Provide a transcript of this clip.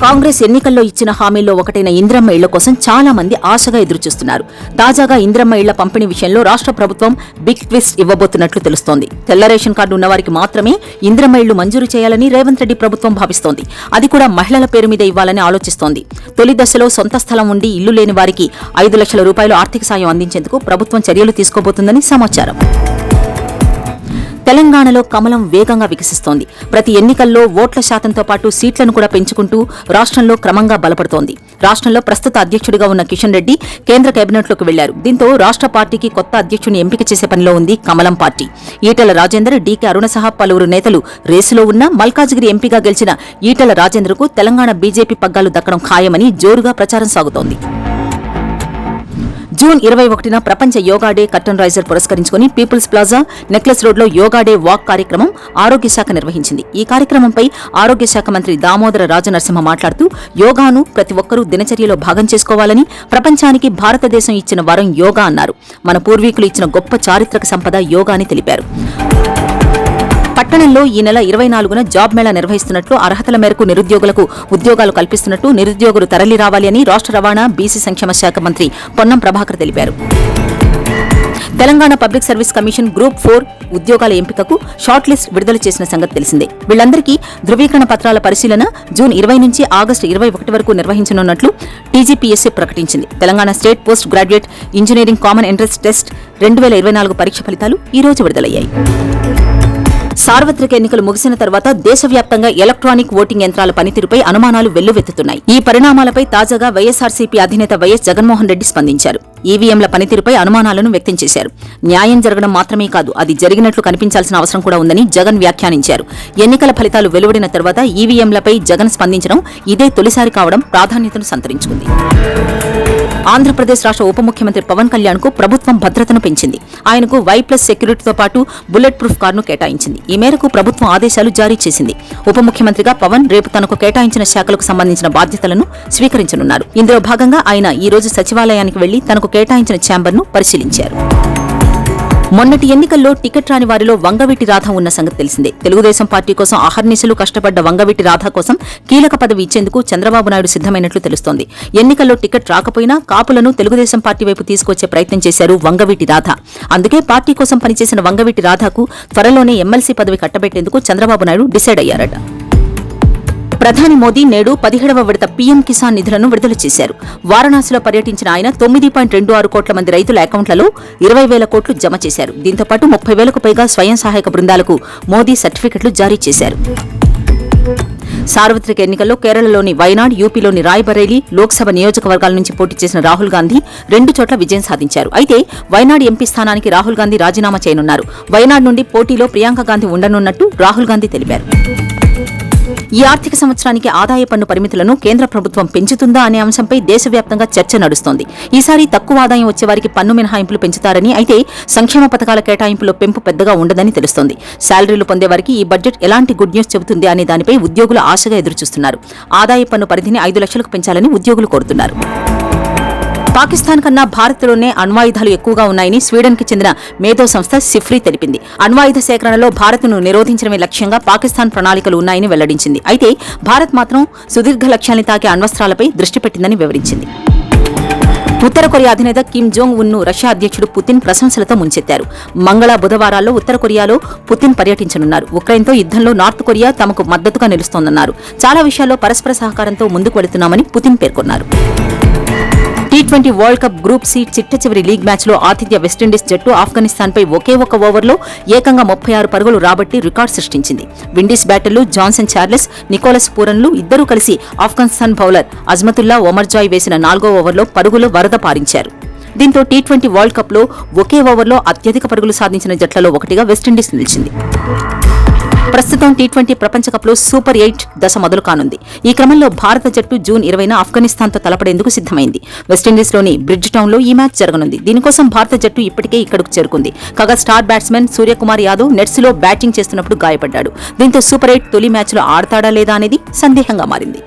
కాంగ్రెస్ ఎన్నికల్లో ఇచ్చిన హామీల్లో ఒకటైన ఇందిరమ్మ ఇళ్ల కోసం చాలా మంది ఆశగా ఎదురుచూస్తున్నారు. తాజాగా ఇందిరమ్మ ఇళ్ల పంపిణీ విషయంలో రాష్ట్ర ప్రభుత్వం బిగ్ ట్విస్ట్ ఇవ్వబోతున్నట్లు తెలుస్తోంది. తెల్ల రేషన్ కార్డు ఉన్నవారికి మాత్రమే ఇందిరమ్మ ఇళ్లు మంజూరు చేయాలని రేవంత్ రెడ్డి ప్రభుత్వం భావిస్తోంది. అది కూడా మహిళల పేరు మీద ఇవ్వాలని ఆలోచిస్తోంది. తొలి దశలో సొంత స్థలం ఉండి ఇల్లు లేని వారికి 5 లక్షల రూపాయలు ఆర్థిక సాయం అందించేందుకు ప్రభుత్వం చర్యలు తీసుకోబోతుందని సమాచారం. తెలంగాణలో కమలం వేగంగా వికసిస్తోంది. ప్రతి ఎన్నికల్లో ఓట్ల శాతంతో పాటు సీట్లను కూడా పెంచుకుంటూ రాష్ట్రంలో క్రమంగా బలపడుతోంది. రాష్ట్రంలో ప్రస్తుత అధ్యక్షుడిగా ఉన్న కిషన్ రెడ్డి కేంద్ర కేబినెట్లోకి వెళ్లారు. దీంతో రాష్ట్ర పార్టీకి కొత్త అధ్యక్షుడిని ఎంపిక చేసే పనిలో ఉంది కమలం పార్టీ. ఈటెల రాజేందర్, డీకే అరుణ సహా పలువురు నేతలు రేసులో ఉన్న మల్కాజిగిరి ఎంపీగా గెలిచిన ఈటెల రాజేందర్కు తెలంగాణ బీజేపీ పగ్గాలు దక్కడం ఖాయమని జోరుగా ప్రచారం సాగుతోంది. జూన్ 21న ప్రపంచ యోగా డే కర్టన్ రైజర్ పురస్కరించుకుని పీపుల్స్ ప్లాజా, నెక్లెస్ రోడ్లో యోగా డే వాక్ కార్యక్రమం ఆరోగ్య శాఖ నిర్వహించింది. ఈ కార్యక్రమంపై ఆరోగ్య శాఖ మంత్రి దామోదర రాజనరసింహ మాట్లాడుతూ యోగాను ప్రతి ఒక్కరూ దినచర్యలో భాగం చేసుకోవాలని, ప్రపంచానికి భారతదేశం ఇచ్చిన వరం యోగా అన్నారు. మన పూర్వీకులు ఇచ్చిన గొప్ప చారిత్రక సంపద యోగా అని తెలిపారు. పట్టణంలో ఈ నెల 24న జాబ్ మేళా నిర్వహిస్తున్నట్లు, అర్హతల మేరకు నిరుద్యోగులకు ఉద్యోగాలు కల్పిస్తున్నట్టు, నిరుద్యోగులు తరలి రావాలి అని రాష్ట్ర రవాణా, బీసీ సంక్షేమ శాఖ మంత్రి పొన్నం ప్రభాకర్ తెలిపారు. Telangana public service commission group 4 ఉద్యోగాల ఎంపికకు షార్ట్ లిస్ట్ విడుదల చేసిన సంగతి తెలిసిందే. వీళ్లందరికీ ధృవీకరణ పత్రాల పరిశీలన జూన్ 20 నుంచి ఆగస్టు 21 వరకు నిర్వహించనున్నట్లు టీజీపీఎస్సీ ప్రకటించింది. Telangana state post graduate engineering common entrance test 2024 పరీక్ష ఫలితాలు ఈ రోజు విడుదలయ్యాయి. సార్వత్రిక ఎన్నికలు ముగిసిన తర్వాత దేశవ్యాప్తంగా ఎలక్ట్రానిక్ ఓటింగ్ యంత్రాల పనితీరుపై అనుమానాలు వెల్లువెత్తుతున్నాయి. ఈ పరిణామాలపై తాజాగా వైఎస్ఆర్సీపీ అధినేత వైఎస్ జగన్మోహన్ రెడ్డి స్పందించారు. ఈవీఎంల పనితీరుపై అనుమానాలను వ్యక్తం చేశారు. న్యాయం జరగడం మాత్రమే కాదు, అది జరిగినట్లు కనిపించాల్సిన అవసరం కూడా ఉందని జగన్ వ్యాఖ్యానించారు. ఎన్నికల ఫలితాలు వెలువడిన తర్వాత ఈవీఎంలపై జగన్ స్పందించడం ఇదే తొలిసారి కావడం ప్రాధాన్యతను సంతరించుకుంది. ఆంధ్రప్రదేశ్ రాష్ట్ర ఉప ముఖ్యమంత్రి పవన్ కళ్యాణ్ కు ప్రభుత్వం భద్రతను పెంచింది. ఆయనకు Y+ సెక్యూరిటీతో పాటు బుల్లెట్ ప్రూఫ్ కారును కేటాయించింది. ఈ మేరకు ప్రభుత్వం ఆదేశాలు జారీ చేసింది. ఉప ముఖ్యమంత్రిగా పవన్ రేపు తనకు కేటాయించిన శాఖలకు సంబంధించిన బాధ్యతలను స్వీకరించనున్నారు. ఇందులో భాగంగా ఆయన ఈ రోజు సచివాలయానికి వెళ్లి తనకు కేటాయించిన ఛాంబర్ను పరిశీలించారు. మొన్నటి ఎన్నికల్లో టికెట్ రాని వారిలో వంగవీటి రాధ ఉన్న సంగతి తెలిసిందే. తెలుగుదేశం పార్టీ కోసం అహర్నిశలు కష్టపడ్డ వంగవీటి రాధ కోసం కీలక పదవి ఇచ్చేందుకు చంద్రబాబు నాయుడు సిద్దమైనట్లు తెలుస్తోంది. ఎన్నికల్లో టికెట్ రాకపోయినా కాపులను తెలుగుదేశం పార్టీ వైపు తీసుకొచ్చే ప్రయత్నం చేశారు వంగవీటి రాధ. అందుకే పార్టీ కోసం పనిచేసిన వంగవీటి రాధకు త్వరలోనే ఎమ్మెల్సీ పదవి కట్టబెట్టేందుకు చంద్రబాబు నాయుడు డిసైడ్ అయ్యారట. ప్రధాని మోదీ నేడు 17వ విడత పీఎం కిసాన్ నిధులను విడుదల చేశారు. వారణాసిలో పర్యటించిన ఆయన 9.26 కోట్ల మంది రైతుల అకౌంట్లలో 20,000 కోట్లు జమ చేశారు. దీంతో పాటు 30,000కు పైగా స్వయం సహాయక బృందాలకు మోదీ సర్టిఫికెట్లు జారీ చేశారు. సార్వత్రిక ఎన్నికల్లో కేరళలోని వైనాడ్, యూపీలోని రాయ్బరేలీ లోక్సభ నియోజకవర్గాల నుంచి పోటీ చేసిన రాహుల్ గాంధీ 2 చోట్ల విజయం సాధించారు. అయితే వైనాడ్ ఎంపీ స్థానానికి రాహుల్ గాంధీ రాజీనామా చేయనున్నారు. వైనాడ్ నుండి పోటీలో ప్రియాంక గాంధీ ఉండనున్నట్టు రాహుల్ గాంధీ తెలిపారు. ఈ ఆర్థిక సంవత్సరానికి ఆదాయ పన్ను పరిమితులను కేంద్ర ప్రభుత్వం పెంచుతుందా అనే అంశంపై దేశవ్యాప్తంగా చర్చ నడుస్తోంది. ఈసారి తక్కువ ఆదాయం వచ్చేవారికి పన్ను మినహాయింపులు పెంచుతారని, అయితే సంక్షేమ పథకాల కేటాయింపులో పెంపు పెద్దగా ఉండదని తెలుస్తోంది. శాలరీలు పొందేవారికి ఈ బడ్జెట్ ఎలాంటి గుడ్ న్యూస్ చెబుతుంది అనే దానిపై ఉద్యోగులు ఆశగా ఎదురుచూస్తున్నారు. ఆదాయ పన్ను పరిధిని 5 లక్షలకు పెంచాలని ఉద్యోగులు కోరుతున్నారు. పాకిస్తాన్ కన్నా భారత్లోనే అణ్వాయుధాలు ఎక్కువగా ఉన్నాయని స్వీడన్కి చెందిన మేధో సంస్థ సిఫ్రీ తెలిపింది. అణ్వాయుధ సేకరణలో భారత్ను నిరోధించడమే లక్ష్యంగా పాకిస్తాన్ ప్రణాళికలు ఉన్నాయని వెల్లడించింది. అయితే భారత్ మాత్రం సుదీర్ఘ లక్ష్యాన్ని తాకే అణ్వస్త్రాలపై దృష్టి పెట్టిందని వివరించింది. ఉత్తర కొరియా అధినేత కిమ్ జోంగ్ ఉన్ ను రష్యా అధ్యక్షుడు పుతిన్ ప్రశంసలతో ముంచెత్తారు. మంగళ, బుధవారాల్లో ఉత్తర కొరియాలో పుతిన్ పర్యటించనున్నారు. ఉక్రెయిన్తో యుద్ధంలో నార్త్ కొరియా తమకు మద్దతుగా నిలుస్తోందన్నారు. చాలా విషయాల్లో పరస్పర సహకారంతో ముందుకు వెళుతున్నామని పుతిన్ పేర్కొన్నారు. T20 world cup group C చిట్ట చివరి లీగ్ మ్యాచ్లో ఆతిథ్య వెస్టిండీస్ జట్టు ఆఫ్ఘనిస్తాన్పై ఒకే ఒక ఓవర్లో ఏకంగా 36 పరుగులు రాబట్టి రికార్డు సృష్టించింది. విండీస్ బ్యాటర్లు జాన్సన్ చార్లెస్, నికోలస్ పూరన్లు ఇద్దరూ కలిసి ఆఫ్ఘనిస్తాన్ బౌలర్ అజ్మతుల్లా ఒమర్జాయ్ వేసిన 4వ ఓవర్లో పరుగులు వరద పారించారు. దీంతో T20 వరల్డ్ కప్లో ఒకే ఓవర్లో అత్యధిక పరుగులు సాధించిన జట్లలో ఒకటిగా వెస్టిండీస్ నిలిచింది. ప్రస్తుతం T20 ప్రపంచ కప్లో సూపర్ 8 దశ మొదలు కానుంది. ఈ క్రమంలో భారత జట్టు జూన్ 20న ఆఫ్ఘనిస్తాన్తో తలపడేందుకు సిద్దమైంది. వెస్టిండీస్లోని బ్రిడ్జ్ టౌన్లో ఈ మ్యాచ్ జరగనుంది. దీనికోసం భారత జట్టు ఇప్పటికే ఇక్కడకు చేరుకుంది. కాగా స్టార్ బ్యాట్స్మెన్ సూర్యకుమార్ యాదవ్ నెట్స్లో బ్యాటింగ్ చేస్తున్నప్పుడు గాయపడ్డాడు. దీంతో సూపర్ 8 తొలి మ్యాచ్లో ఆడతాడా లేదా అనేది సందేహంగా మారింది.